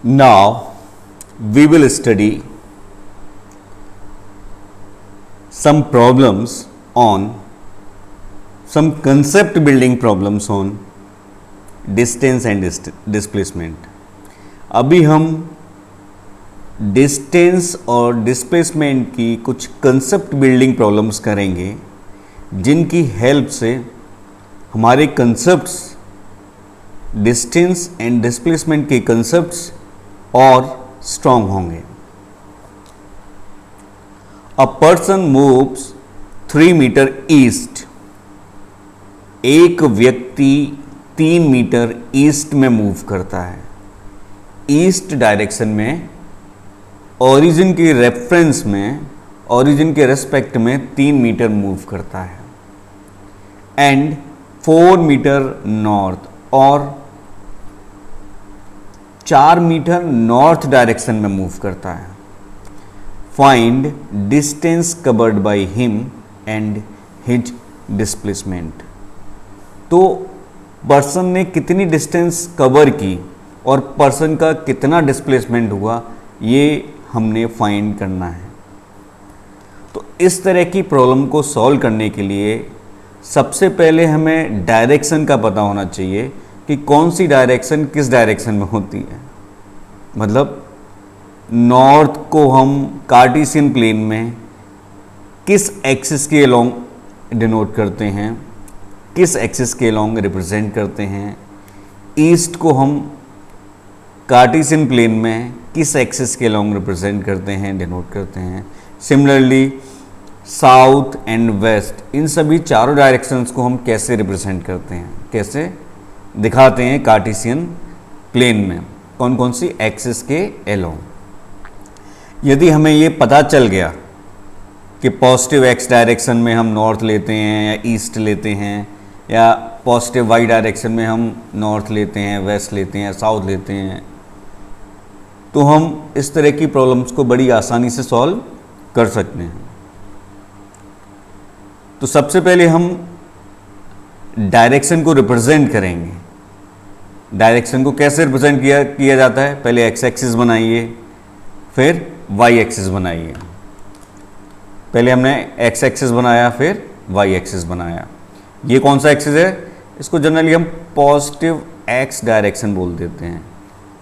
Now we will study some problems on some concept building problems on distance and displacement. अभी हम distance और displacement की कुछ concept building problems करेंगे जिनकी हेल्प से हमारे कंसेप्ट्स डिस्टेंस एंड डिस्प्लेसमेंट के कंसेप्ट्स और स्ट्रॉन्ग होंगे. A person moves 3 meter east. एक व्यक्ति 3 मीटर ईस्ट में मूव करता है. ईस्ट डायरेक्शन में ओरिजिन के रेफरेंस में, ओरिजिन के रेस्पेक्ट में 3 मीटर मूव करता है. एंड 4 मीटर नॉर्थ और 4 मीटर नॉर्थ डायरेक्शन में मूव करता है. Find distance covered by him and his displacement. तो पर्सन ने कितनी डिस्टेंस कवर की और पर्सन का कितना डिस्प्लेसमेंट हुआ, ये हमने फाइंड करना है. तो इस तरह की प्रॉब्लम को सॉल्व करने के लिए सबसे पहले हमें डायरेक्शन का पता होना चाहिए कि कौन सी डायरेक्शन किस डायरेक्शन में होती है. मतलब नॉर्थ को हम कार्टेशियन प्लेन में किस एक्सिस के अलोंग डिनोट करते हैं, किस एक्सिस के अलोंग रिप्रेजेंट करते हैं. ईस्ट को हम कार्टेशियन प्लेन में किस एक्सिस के अलोंग रिप्रेजेंट करते हैं, डिनोट करते हैं. सिमिलरली साउथ एंड वेस्ट, इन सभी चारों डायरेक्शंस को हम कैसे रिप्रेजेंट करते हैं, कैसे दिखाते हैं कार्टेशियन प्लेन में, कौन कौन सी एक्सिस के अलोंग. यदि हमें ये पता चल गया कि पॉजिटिव एक्स डायरेक्शन में हम नॉर्थ लेते हैं या ईस्ट लेते हैं, या पॉजिटिव वाई डायरेक्शन में हम नॉर्थ लेते हैं, वेस्ट लेते हैं, साउथ लेते हैं, तो हम इस तरह की प्रॉब्लम्स को बड़ी आसानी से सॉल्व कर सकते हैं. तो सबसे पहले हम डायरेक्शन को रिप्रेजेंट करेंगे. डायरेक्शन को कैसे रिप्रेजेंट किया जाता है, पहले एक्स एक्सिस बनाइए, फिर वाई एक्सिस बनाइए. पहले हमने एक्स एक्सिस बनाया, फिर वाई एक्सिस बनाया. ये कौन सा एक्सिस है, इसको जनरली हम पॉजिटिव एक्स डायरेक्शन बोल देते हैं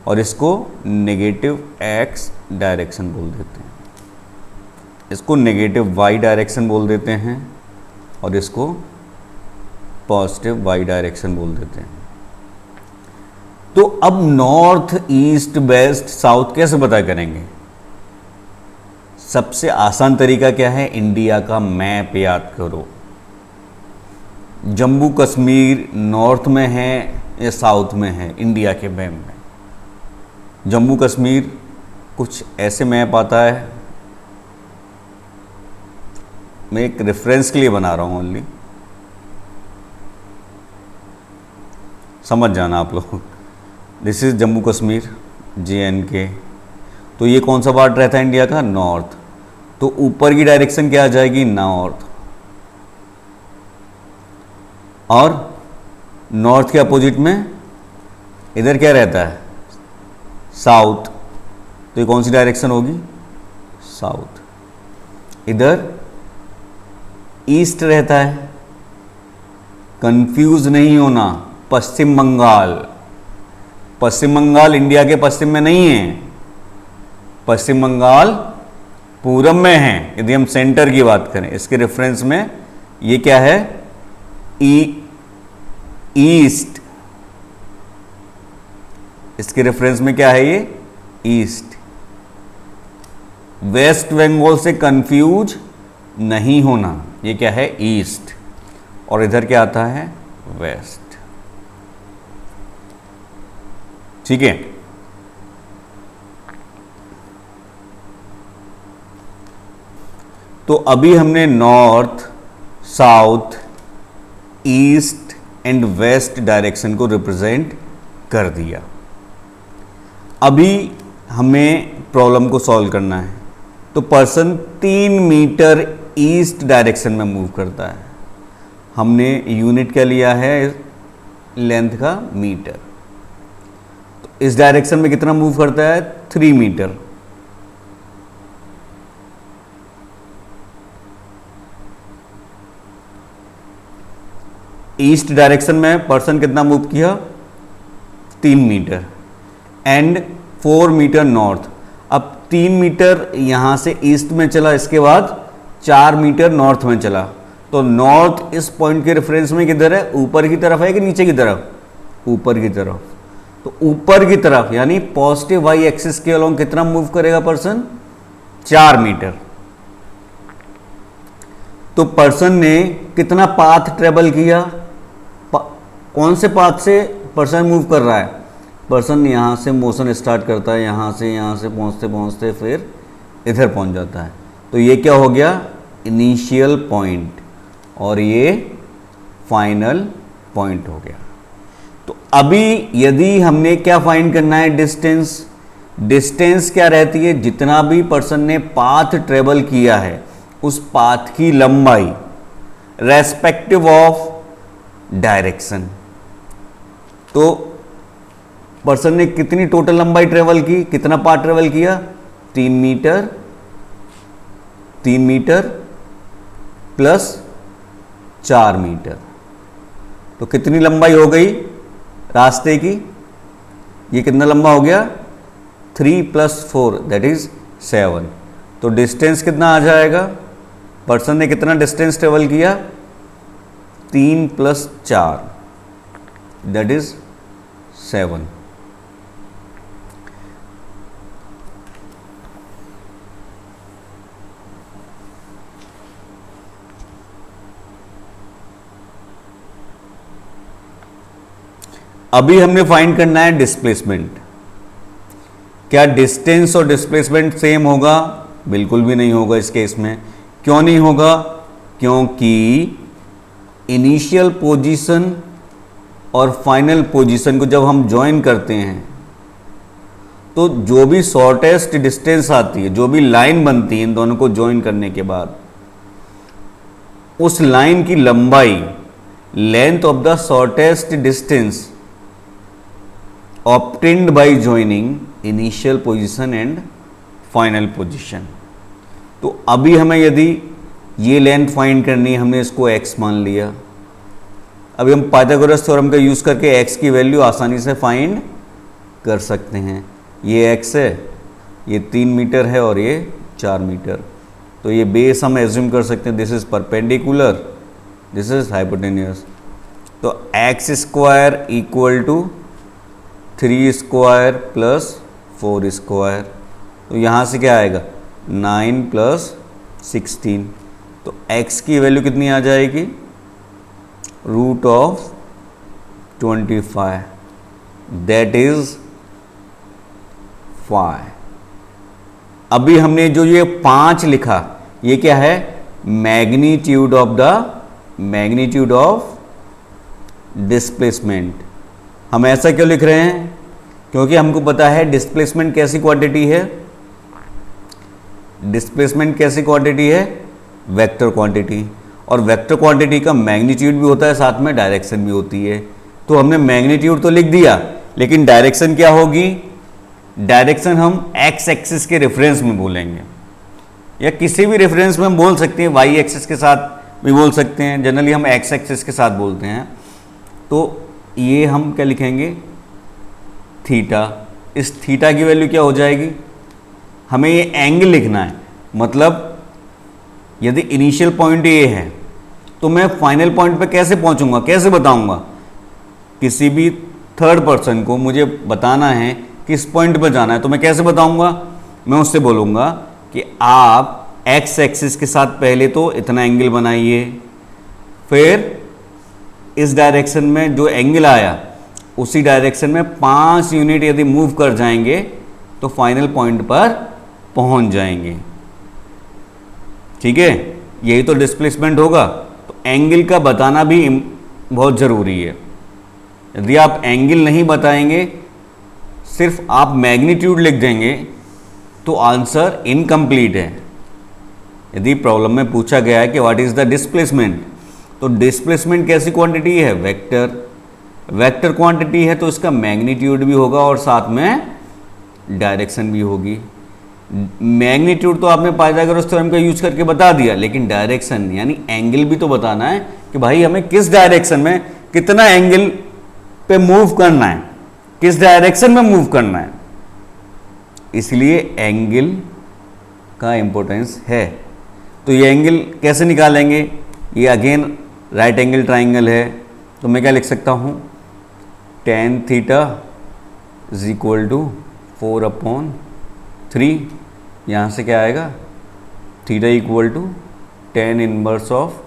और इसको नेगेटिव एक्स डायरेक्शन बोल देते हैं. इसको नेगेटिव वाई डायरेक्शन बोल देते हैं और इसको पॉजिटिव वाई डायरेक्शन बोल देते हैं. तो अब नॉर्थ ईस्ट वेस्ट साउथ कैसे पता करेंगे. सबसे आसान तरीका क्या है, इंडिया का मैप याद करो. जम्मू कश्मीर नॉर्थ में है या साउथ में है इंडिया के मैप में. जम्मू कश्मीर कुछ ऐसे मैप आता है, मैं एक रेफरेंस के लिए बना रहा हूँ ओनली, समझ जाना आप लोग. This is Jammu Kashmir JNK. तो ये कौन सा पार्ट रहता है इंडिया का, नॉर्थ. तो ऊपर की डायरेक्शन क्या आ जाएगी, नॉर्थ. और नॉर्थ के अपोजिट में इधर क्या रहता है, साउथ. तो ये कौन सी डायरेक्शन होगी, साउथ. इधर ईस्ट रहता है. कंफ्यूज नहीं होना, पश्चिम बंगाल. पश्चिम बंगाल इंडिया के पश्चिम में नहीं है, पश्चिम बंगाल पूरब में है. यदि हम सेंटर की बात करें, इसके रेफरेंस में ये क्या है, ईस्ट. इसके रेफरेंस में क्या है, ये ईस्ट. वेस्ट बंगाल से कंफ्यूज नहीं होना, ये क्या है, ईस्ट. और इधर क्या आता है, वेस्ट. ठीक है. तो अभी हमने north, south, east and west direction को रिप्रेजेंट कर दिया. अभी हमें प्रॉब्लम को सॉल्व करना है. तो पर्सन 3 मीटर ईस्ट डायरेक्शन में मूव करता है. हमने यूनिट क्या लिया है लेंथ का, मीटर. तो इस डायरेक्शन में कितना मूव करता है, 3 मीटर। ईस्ट डायरेक्शन में पर्सन कितना मूव किया, 3 मीटर एंड 4 मीटर नॉर्थ। अब 3 मीटर यहां से ईस्ट में चला, इसके बाद 4 मीटर नॉर्थ में चला। तो नॉर्थ इस पॉइंट के रेफरेंस में किधर है, ऊपर की तरफ है कि नीचे की तरफ, ऊपर की तरफ। तो ऊपर की तरफ यानी पॉजिटिव वाई एक्सिस के अलोंग कितना मूव करेगा पर्सन, 4 मीटर। तो पर्सन ने कितना पाथ ट्रेवल किया, कौन से पाथ से पर्सन मूव कर रहा है, पर्सन यहां से मोशन स्टार्ट करता है, यहां से पहुंचते पहुंचते फिर इधर पहुंच जाता है। तो ये क्या हो गया, इनिशियल पॉइंट, और ये फाइनल पॉइंट हो गया। तो अभी यदि हमने क्या फाइंड करना है, डिस्टेंस। डिस्टेंस क्या रहती है, जितना भी पर्सन ने पाथ ट्रेवल किया है उस पाथ की लंबाई रेस्पेक्टिव ऑफ डायरेक्शन। तो पर्सन ने कितनी टोटल लंबाई ट्रेवल की, कितना पाथ ट्रेवल किया, 3 मीटर, 3 मीटर प्लस 4 मीटर। तो कितनी लंबाई हो गई रास्ते की, ये कितना लंबा हो गया, 3 + 4 दैट इज 7। तो डिस्टेंस कितना आ जाएगा, पर्सन ने कितना डिस्टेंस ट्रेवल किया, 3 + 4 दैट इज 7। अभी हमने फाइंड करना है डिस्प्लेसमेंट। क्या डिस्टेंस और डिस्प्लेसमेंट सेम होगा, बिल्कुल भी नहीं होगा इस केस में। क्यों नहीं होगा, क्योंकि इनिशियल पोजीशन और फाइनल पोजीशन को जब हम ज्वाइन करते हैं तो जो भी शॉर्टेस्ट डिस्टेंस आती है, जो भी लाइन बनती है इन दोनों को ज्वाइन करने के बाद, उस लाइन की लंबाई, length of the shortest distance obtained by joining initial position and final position। तो अभी हमें यदि ये लेंथ फाइंड करनी है, हमने इसको x मान लिया। अभी हम पाइथागोरस थ्योरम का यूज़ करके x की वैल्यू आसानी से फाइंड कर सकते हैं। ये x है, ये 3 मीटर है और ये 4 मीटर। तो ये बेस हम एज्यूम कर सकते हैं, this is perpendicular, this is hypotenuse. तो x² इक्वल टू 3² + 4²। तो यहाँ से क्या आएगा, 9 + 16। तो x की वैल्यू कितनी आ जाएगी, √25 दैट इज 5। अभी हमने जो ये 5 लिखा, ये क्या है, मैग्नीट्यूड ऑफ डिस्प्लेसमेंट। हम ऐसा क्यों लिख रहे हैं, क्योंकि हमको पता है डिस्प्लेसमेंट कैसी क्वांटिटी है, डिस्प्लेसमेंट कैसी क्वांटिटी है, वेक्टर क्वांटिटी। और वेक्टर क्वांटिटी का मैग्नीट्यूड भी होता है, साथ में डायरेक्शन भी होती है। तो हमने मैग्नीट्यूड तो लिख दिया, लेकिन डायरेक्शन क्या होगी, डायरेक्शन हम एक्स एक्सिस के रेफरेंस में बोलेंगे, या किसी भी रेफरेंस में हम बोल सकते हैं, वाई एक्सिस के साथ भी बोल सकते हैं, जनरली हम एक्स एक्सिस के साथ बोलते हैं। तो ये हम क्या लिखेंगे, थीटा। इस थीटा की वैल्यू क्या हो जाएगी, हमें ये एंगल लिखना है। मतलब यदि इनिशियल पॉइंट ये है तो मैं फाइनल पॉइंट पे कैसे पहुंचूंगा, कैसे बताऊंगा, किसी भी थर्ड पर्सन को मुझे बताना है किस पॉइंट पर जाना है, तो मैं कैसे बताऊंगा, मैं उससे बोलूंगा कि आप एक्स एक्सिस के साथ पहले तो इतना एंगल बनाइए, फिर इस डायरेक्शन में जो एंगल आया उसी डायरेक्शन में 5 यूनिट यदि मूव कर जाएंगे तो फाइनल पॉइंट पर पहुंच जाएंगे। ठीक है, यही तो डिस्प्लेसमेंट होगा। तो एंगल का बताना भी बहुत ज़रूरी है। यदि आप एंगल नहीं बताएंगे, सिर्फ आप मैग्नीट्यूड लिख देंगे तो आंसर इनकम्प्लीट है। यदि प्रॉब्लम में पूछा गया है कि व्हाट इज़ द डिस्प्लेसमेंट, तो डिस्प्लेसमेंट कैसी क्वांटिटी है, वेक्टर। वेक्टर क्वांटिटी है तो इसका मैग्नीट्यूड भी होगा और साथ में डायरेक्शन भी होगी। मैग्नीट्यूड तो आपने पाइथागोरस थ्योरम का यूज करके बता दिया, लेकिन डायरेक्शन यानी एंगल भी तो बताना है कि भाई हमें किस डायरेक्शन में कितना एंगल पे मूव करना है, किस डायरेक्शन में मूव करना है, इसलिए एंगल का इंपॉर्टेंस है। तो ये एंगल कैसे निकालेंगे, ये अगेन राइट एंगल ट्राइंगल है, तो मैं क्या लिख सकता हूँ, tan theta is equal to 4/3, यहाँ से क्या आएगा, theta equal to tan inverse of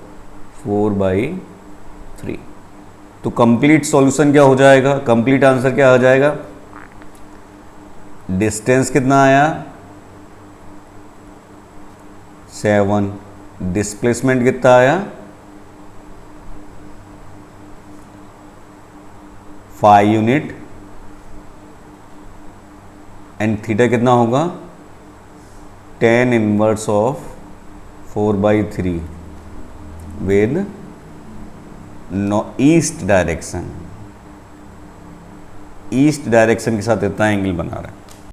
4/3। तो कंप्लीट सॉल्यूशन क्या हो जाएगा, कंप्लीट आंसर क्या आ जाएगा, डिस्टेंस कितना आया 7, डिस्प्लेसमेंट कितना आया 5 यूनिट, एंड थीटा कितना होगा tan inverse of 4/3 with east direction, east direction के साथ इतना एंगल बना रहा है।